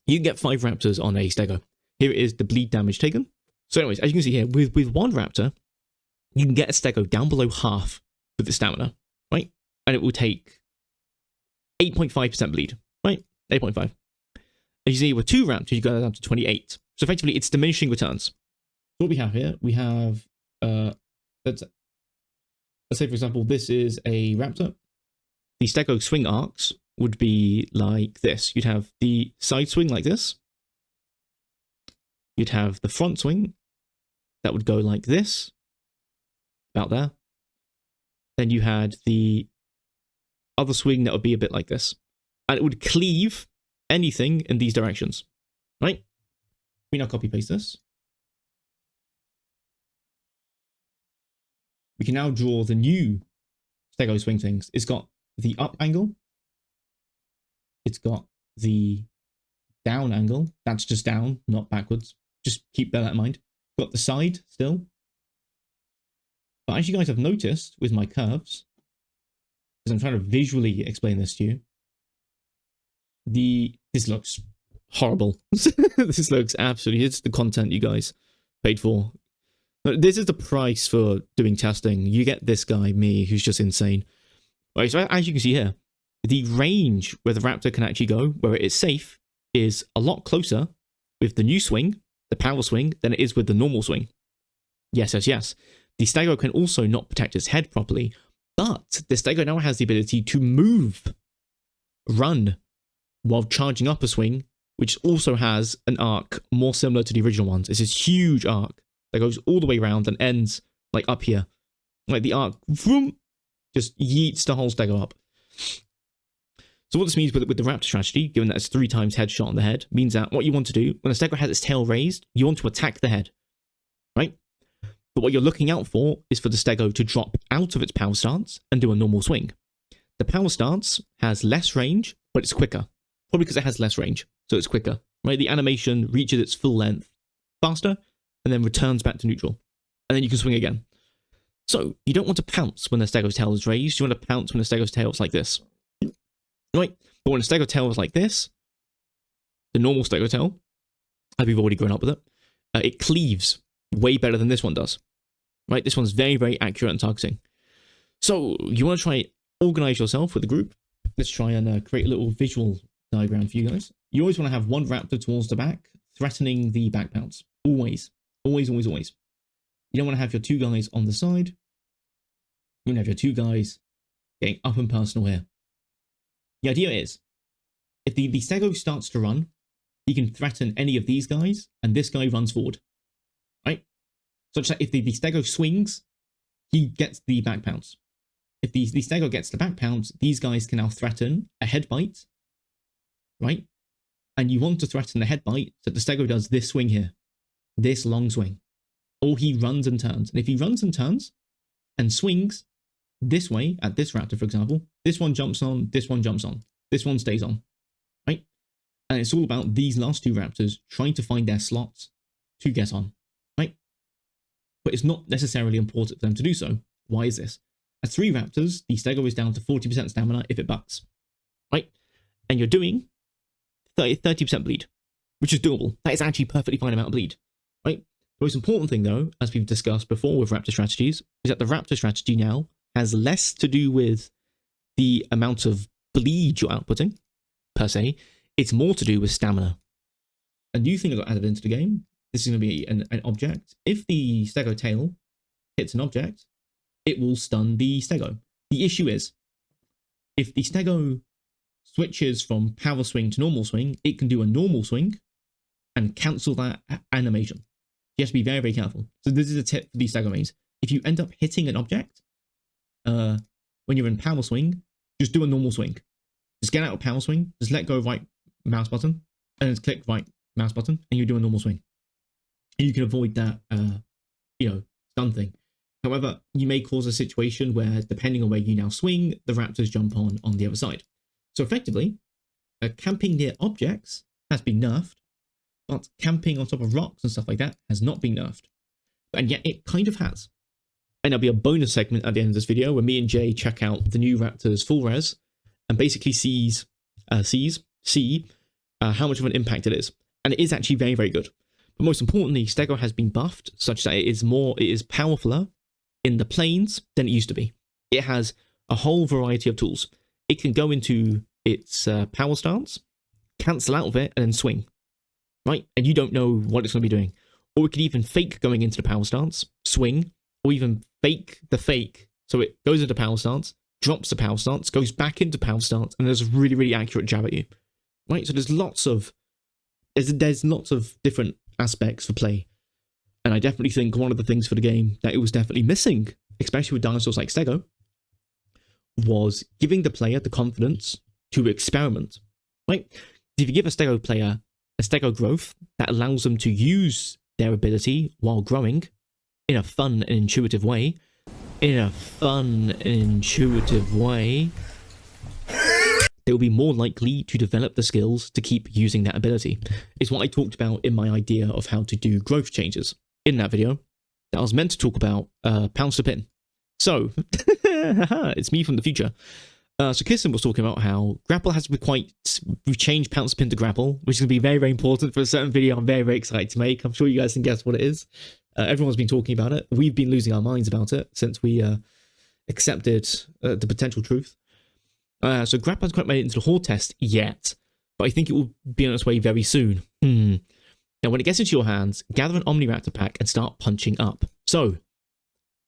you can get 5 raptors on a Stego. Here it is, the bleed damage taken. So anyways, as you can see here, with one raptor, you can get a Stego down below half with the stamina, right? And it will take 8.5% bleed, right? 8.5. As you see, with 2 raptors, you go down to 28. So effectively, it's diminishing returns. So what we have here, we have, let's say, for example, this is a raptor. The Stego swing arcs would be like this. You'd have the side swing like this. You'd have the front swing that would go like this, about there. Then you had the other swing that would be a bit like this. And it would cleave anything in these directions, right? We now copy paste this. We can now draw the new Stego swing things. It's got the up angle. It's got the down angle. That's just down, not backwards. Just keep that in mind. Got the side still. But as you guys have noticed with my curves, because I'm trying to visually explain this to you, this looks horrible. This looks absolutely, it's the content you guys paid for. This is the price for doing testing. You get this guy, me, who's just insane. Right, so as you can see here, the range where the Raptor can actually go, where it is safe, is a lot closer with the new swing, the power swing, than it is with the normal swing. Yes, yes, yes. The Stego can also not protect its head properly, but the Stego now has the ability to move, run, while charging up a swing, which also has an arc more similar to the original ones. It's this huge arc that goes all the way around and ends like up here. Like the arc, vroom, just yeets the whole Stego up. So what this means with the Raptor strategy, given that it's 3 times headshot on the head, means that what you want to do, when a Stego has its tail raised, you want to attack the head, right? But what you're looking out for is for the Stego to drop out of its power stance and do a normal swing. The power stance has less range, but it's quicker. Probably because it has less range, so it's quicker, right? The animation reaches its full length faster, and then returns back to neutral. And then you can swing again. So, you don't want to pounce when the Stego's tail is raised, you want to pounce when the Stego's tail is like this. Right? But when the Stego tail is like this, the normal Stego tail, as we've already grown up with it, it cleaves way better than this one does. Right? This one's very, very accurate in targeting. So, you want to try organize yourself with a group. Let's try and create a little visual diagram for you guys. You always want to have one Raptor towards the back, threatening the back pounce. Always. Always, always, always. You don't want to have your 2 guys on the side. You want to have your 2 guys getting up and personal here. The idea is, if the Stego starts to run, he can threaten any of these guys, and this guy runs forward. Right? Such that if the Stego swings, he gets the back pounce. If the Stego gets the back pounce, these guys can now threaten a head bite. Right? And you want to threaten the head bite so that the Stego does this swing here. This long swing. Or he runs and turns. And if he runs and turns and swings this way at this Raptor, for example, this one jumps on, this one jumps on, this one stays on, right? And it's all about these last 2 Raptors trying to find their slots to get on, right? But it's not necessarily important for them to do so. Why is this? At 3 Raptors, the Stego is down to 40% stamina if it bucks, right? And you're doing 30% bleed, which is doable. That is actually a perfectly fine amount of bleed. Right? The most important thing, though, as we've discussed before with Raptor strategies, is that the Raptor strategy now has less to do with the amount of bleed you're outputting, per se. It's more to do with stamina. A new thing that got added into the game, this is going to be an object. If the Stego tail hits an object, it will stun the Stego. The issue is, if the Stego switches from power swing to normal swing, it can do a normal swing and cancel that animation. You have to be very, very careful. So this is a tip for these Stego mains. If you end up hitting an object, when you're in power swing, just do a normal swing. Just get out of power swing, just let go of right mouse button, and just click right mouse button, and you do a normal swing. And you can avoid that, stun thing. However, you may cause a situation where, depending on where you now swing, the Raptors jump on the other side. So effectively, camping near objects has been nerfed, but camping on top of rocks and stuff like that has not been nerfed. And yet it kind of has. And there'll be a bonus segment at the end of this video where me and Jay check out the new Raptors full res and basically see how much of an impact it is. And it is actually very, very good. But most importantly, STEGO has been buffed such that it is powerfuler in the planes than it used to be. It has a whole variety of tools. It can go into its power stance, cancel out of it, and then swing. Right? And you don't know what it's going to be doing. Or it could even fake going into the power stance, swing, or even fake the fake. So it goes into power stance, drops the power stance, goes back into power stance, and there's a really, really accurate jab at you. Right? So there's lots of different aspects for play. And I definitely think one of the things for the game that it was definitely missing, especially with dinosaurs like STEGO, was giving the player the confidence to experiment. Right? If you give a STEGO player a STEGO growth that allows them to use their ability while growing in a fun and intuitive way, they will be more likely to develop the skills to keep using that ability. It's what I talked about in my idea of how to do growth changes in that video that I was meant to talk about pounds to pin. So, it's me from the future. So Kirsten was talking about how grapple has been we've changed pounce to pin to grapple, which is going to be very, very important for a certain video I'm very, very excited to make. I'm sure you guys can guess what it is. Everyone's been talking about it. We've been losing our minds about it since we accepted the potential truth. So grapple hasn't quite made it into the horde test yet, but I think it will be on its way very soon. Now, when it gets into your hands, gather an Omniraptor pack and start punching up. So,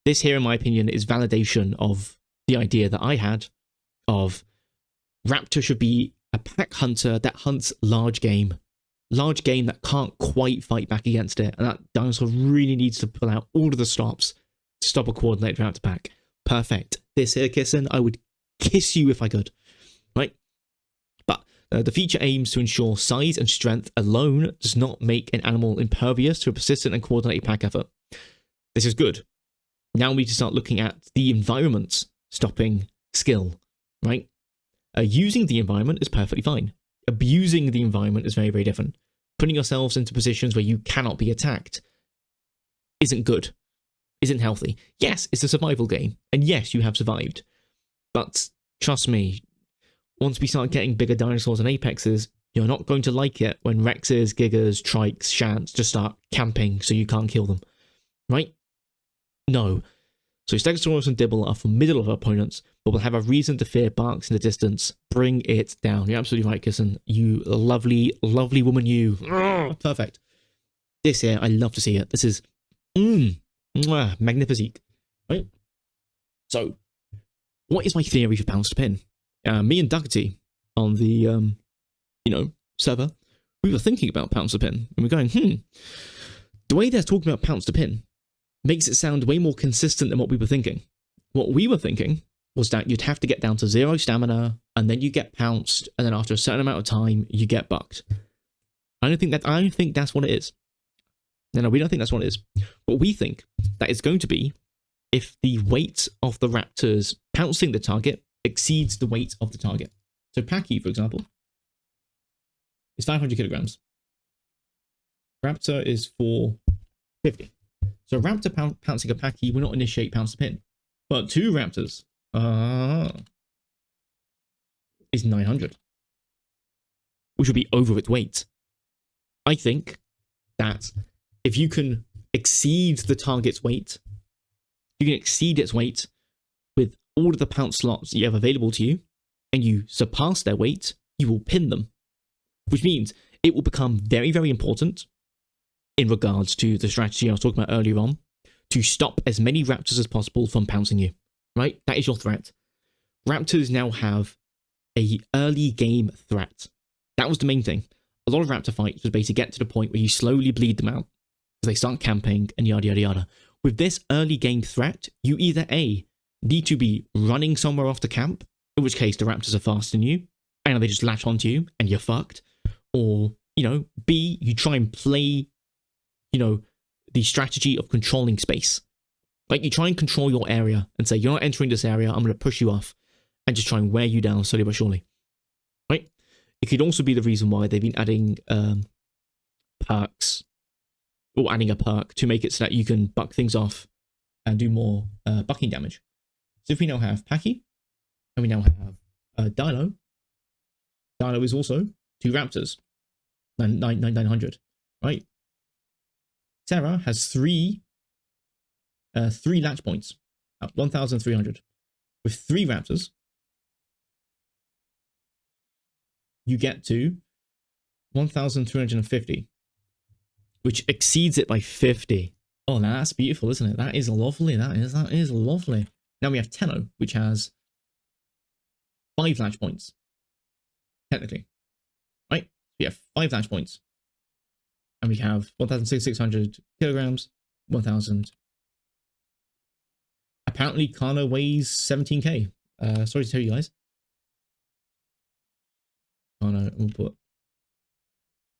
this here, in my opinion, is validation of the idea that I had of Raptor should be a pack hunter that hunts large game that can't quite fight back against it, and that dinosaur really needs to pull out all of the stops to stop a coordinated Raptor pack. Perfect. This here, Kissing, I would kiss you if I could, right? But the feature aims to ensure size and strength alone does not make an animal impervious to a persistent and coordinated pack effort. This is good. Now we need to start looking at the environment stopping skill, right? Using the environment is perfectly fine. Abusing the environment is very, very different. Putting yourselves into positions where you cannot be attacked isn't good, isn't healthy. Yes, it's a survival game, and yes, you have survived. But trust me, once we start getting bigger dinosaurs and apexes, you're not going to like it when Rexes, Gigas, Trikes, Shants just start camping so you can't kill them, right? No. So Stegosaurus and Dibble are formidable opponents, but will have a reason to fear Barks in the distance. Bring it down. You're absolutely right, Kissen. You lovely, lovely woman, you. Perfect. This here, I love to see it. This is magnificent, right? So, what is my theory for Pounce to Pin? Me and Duckety on the, server, we were thinking about Pounce to Pin, and we're going, the way they're talking about Pounce to Pin makes it sound way more consistent than what we were thinking. What we were thinking was that you'd have to get down to 0 stamina, and then you get pounced, and then after a certain amount of time, you get bucked. I don't think that's what it is. No, we don't think that's what it is. What we think that it's going to be if the weight of the raptors pouncing the target exceeds the weight of the target. So Packy, for example, is 500 kilograms. Raptor is 450. So Raptor pouncing a Packy will not initiate pounce to pin. But 2 Raptors is 900. Which would be over its weight. I think that if you can exceed the target's weight, you can exceed its weight with all of the pounce slots you have available to you, and you surpass their weight, you will pin them. Which means it will become very, very important in regards to the strategy I was talking about earlier on, to stop as many raptors as possible from pouncing you, right? That is your threat. Raptors now have a early game threat. That was the main thing. A lot of raptor fights was basically get to the point where you slowly bleed them out as they start camping and yada yada yada. With this early game threat, you either A, need to be running somewhere off the camp, in which case the raptors are faster than you, and they just latch onto you and you're fucked, or, B, you try and play, the strategy of controlling space. Like, you try and control your area and say, you're not entering this area, I'm going to push you off, and just try and wear you down slowly but surely. Right? It could also be the reason why they've been adding perks, or adding a perk to make it so that you can buck things off and do more bucking damage. So if we now have Packy, and we now have Dilo, Dilo is also 2 raptors. 900, right? Sarah has three latch points at 1,300. With 3 raptors, you get to 1,350, which exceeds it by 50. Oh, now that's beautiful, isn't it? That is lovely. That is lovely. Now we have Tenno, which has 5 latch points, technically, right? We have 5 latch points, and we have 1,600 kilograms, 1,000. Apparently, Kano weighs 17k. Sorry to tell you guys. Kano, we'll put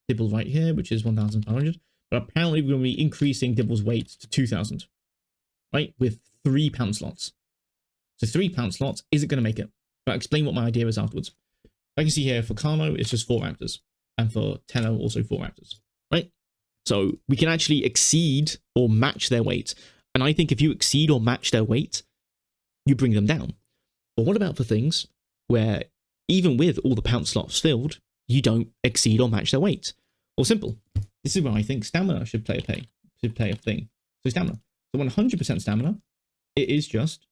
Dibble right here, which is 1,500. But apparently, we're going to be increasing Dibble's weight to 2,000, right? With 3 pound slots. So 3 pound slots isn't going to make it. But I'll explain what my idea is afterwards. I can see here for Kano, it's just 4 raptors. And for Tenno, also 4 raptors, right? So we can actually exceed or match their weight. And I think if you exceed or match their weight, you bring them down. But what about for things where even with all the pound slots filled, you don't exceed or match their weight? Well, simple. This is where I think stamina should play a thing. So stamina. So 100% stamina, it is just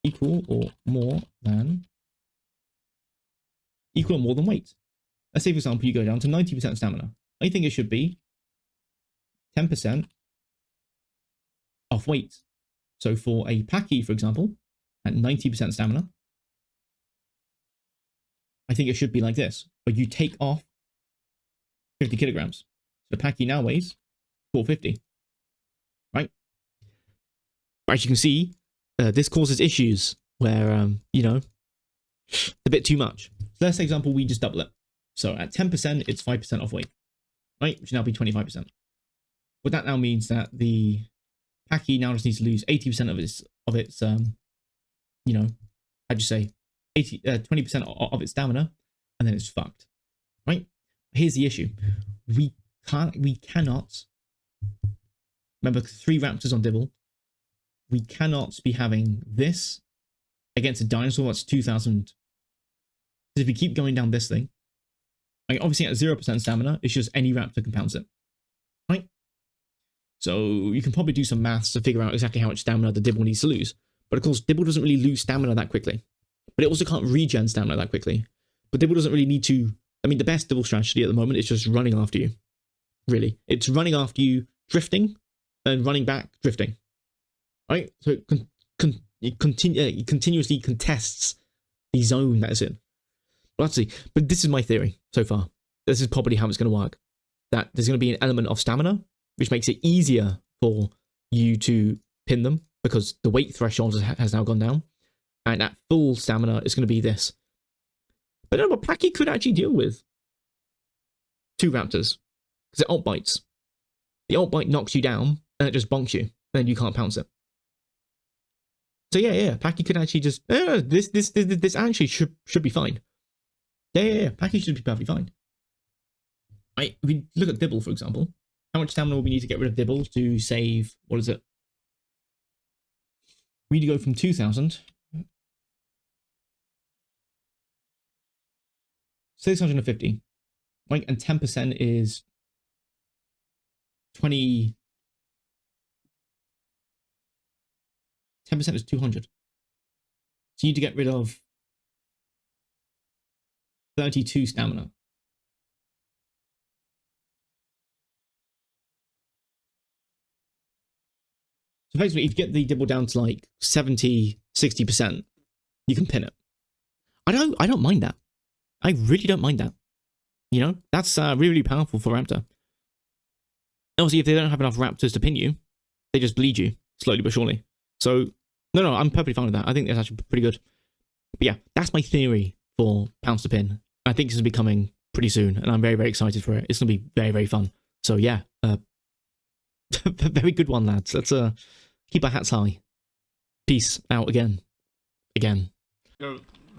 equal or more than weight. Let's say, for example, you go down to 90% stamina. I think it should be 10% off weight. So for a Paki, for example, at 90% stamina, I think it should be like this, but you take off 50 kilograms. So the Paki now weighs 450, right? But as you can see, this causes issues where, you know, a bit too much. So let's say, example, we just double it. So at 10%, it's 5% off weight, right? Which will now be 25%. But that now means that the Paki now just needs to lose 80% of its you know, how'd you say, 20% of its stamina, and then it's fucked, right? Here's the issue: we cannot. Remember, 3 raptors on Dibble. We cannot be having this against a dinosaur that's 2,000. Because if we keep going down this thing, like obviously at 0% stamina, it's just any raptor can pounce it, right? So you can probably do some maths to figure out exactly how much stamina the Dibble needs to lose. But of course, Dibble doesn't really lose stamina that quickly. But it also can't regen stamina that quickly. But Dibble doesn't really need to. I mean, the best Dibble strategy at the moment is just running after you. Really. It's running after you, drifting, and running back, drifting. Right? So it continuously contests the zone that it's in. Well, let's see. But this is my theory so far. This is probably how it's going to work. That there's going to be an element of stamina, which makes it easier for you to pin them, because the weight threshold has now gone down. And at full stamina, it's going to be this. But no, but Paki could actually deal with 2 raptors, because it alt bites. The alt bite knocks you down, and it just bonks you, and you can't pounce it. So yeah, Paki could actually just this actually should be fine. Yeah, Paki should be perfectly fine. If we look at Dibble, for example, how much stamina will we need to get rid of Dibble to save? What is it? We need to go from 2,000. 650, right? And 10% is 20. 10% is 200. So you need to get rid of 32 stamina. So basically, if you get the Dibble down to like 70, 60%, you can pin it. I don't mind that. I really don't mind that. You know, that's really, really powerful for Raptor. Obviously, if they don't have enough Raptors to pin you, they just bleed you slowly but surely. So, no, I'm perfectly fine with that. I think that's actually pretty good. But yeah, that's my theory for Pounce to Pin. I think this is coming pretty soon, and I'm very, very excited for it. It's going to be very, very fun. So yeah, very good one, lads. Let's keep our hats high. Peace out again.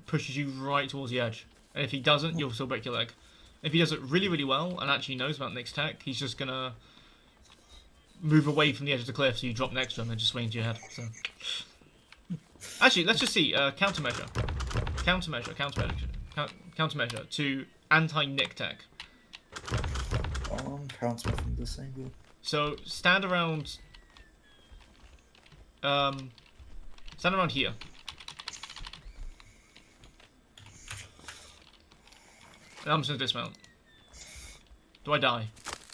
Pushes you right towards the edge. And if he doesn't, you'll still break your leg. If he does it really, really well and actually knows about next tech, he's just gonna move away from the edge of the cliff, so you drop next to him and just swing to your head. So, actually, let's just see. Countermeasure to anti-nick tech. Counts me from this angle. So stand around. Stand around here. And I'm just gonna dismount. Do I die?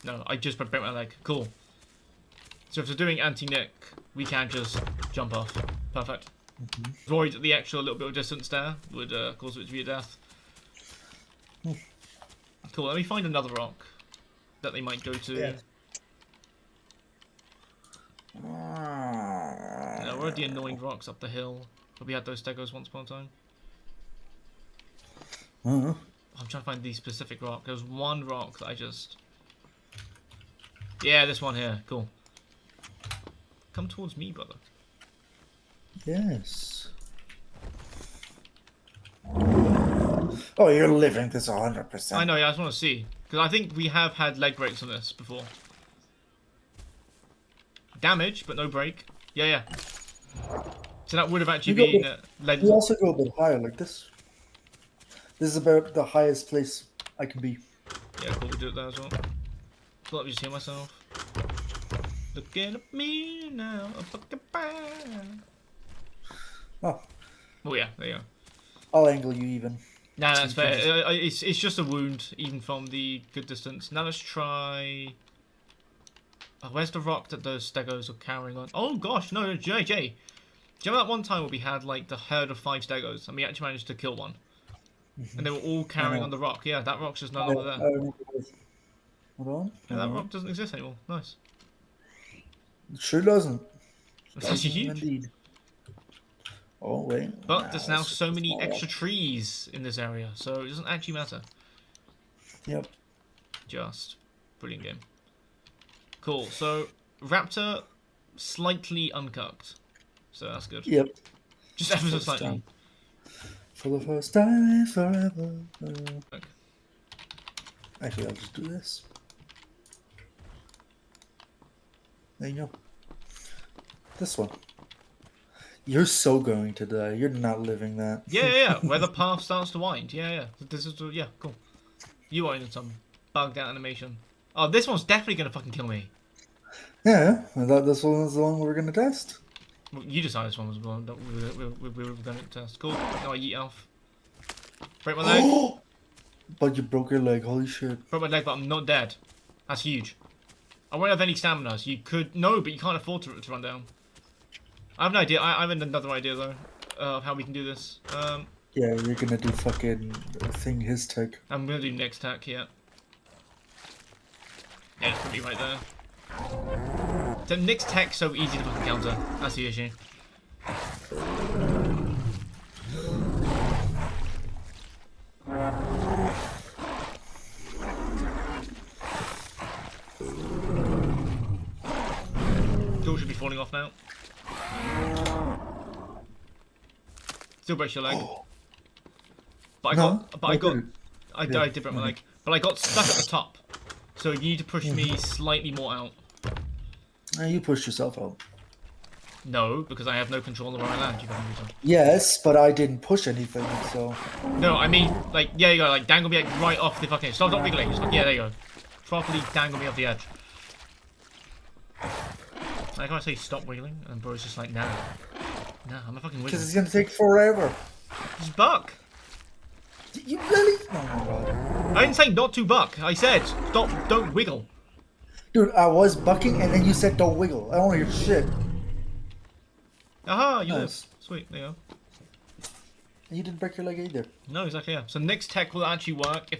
No, I just break my leg. Cool. So if they're doing anti-nick, we can just jump off. Perfect. Avoid the extra little bit of distance there would cause it to be a death. Cool. Let me find another rock that they might go to. Yeah. Where are the annoying rocks up the hill? Where we had those stegos once upon a time. I'm trying to find the specific rock. There's one rock that I just... Yeah, this one here. Cool. Come towards me, brother. Yes. Oh, you're living this 100%. I know, yeah, I just want to see. Because I think we have had leg breaks on this before. Damage, but no break. Yeah, yeah. So that would have actually been... leg... You also go a bit higher, like this. This is about the highest place I can be. Yeah, cool, we do it there as well. So let me just heal myself. Looking at me now, a fucking bad. Oh. Oh yeah, there you go. I'll angle you even. Nah, that's fair. It's just a wound, even from the good distance. Now let's try... Oh, where's the rock that those stegos are carrying on? Oh gosh, no, JJ. Do you remember that one time where we had like the herd of 5 stegos and we actually managed to kill one? And they were all carrying on the rock. Yeah, that rock's just no longer there. Hold on. Yeah, that rock doesn't exist anymore. Nice. It sure doesn't. That's huge. Indeed. Oh, wait. But there's now so many extra trees in this area, so it doesn't actually matter. Yep. Just brilliant game. Cool. So Raptor slightly uncooked, so that's good. Yep. Just ever so slightly. Time. For the first time forever. Okay. Actually, I'll just do this. There you go. This one. You're so going to die. You're not living that. Yeah. Where the path starts to wind. Yeah. This is yeah, cool. You are in some bugged out animation. Oh, this one's definitely gonna fucking kill me. Yeah, I thought this one was the one we were gonna test. Well, you decided this one was the one that we were gonna test. Cool. Now I eat off. Break my leg. But you broke your leg. Holy shit. Broke my leg, but I'm not dead. That's huge. I won't have any stamina, so you could... No, but you can't afford to run down. I have an idea. I have another idea, though, of how we can do this. Yeah, you're gonna do fucking thing his tech. I'm gonna do next tack, yeah. Yeah, it's pretty right there. So Nick's tech's so easy to fucking counter. That's the issue. Still should be falling off now. Still breaks your leg. But I did break my leg. But I got stuck at the top. So you need to push me slightly more out. You pushed yourself out. No, because I have no control of where I land. You got me. Yes, but I didn't push anything, so. No, I mean, like, yeah, you go, like, dangle me like, right off the fucking edge. Stop wiggling. Just, yeah, there you go. Properly dangle me off the edge. Like, I say stop wiggling, and bro's just like, nah. Nah, I'm a fucking wiggling. Because it's gonna take forever. Just buck. You really? Oh my god. I didn't say not to buck. I said stop, don't wiggle. Dude, I was bucking and then you said don't wiggle. I don't want to hear shit. Aha, you Nice. live. Sweet, there you go. And you didn't break your leg either. No, exactly, yeah. So next tech will actually work if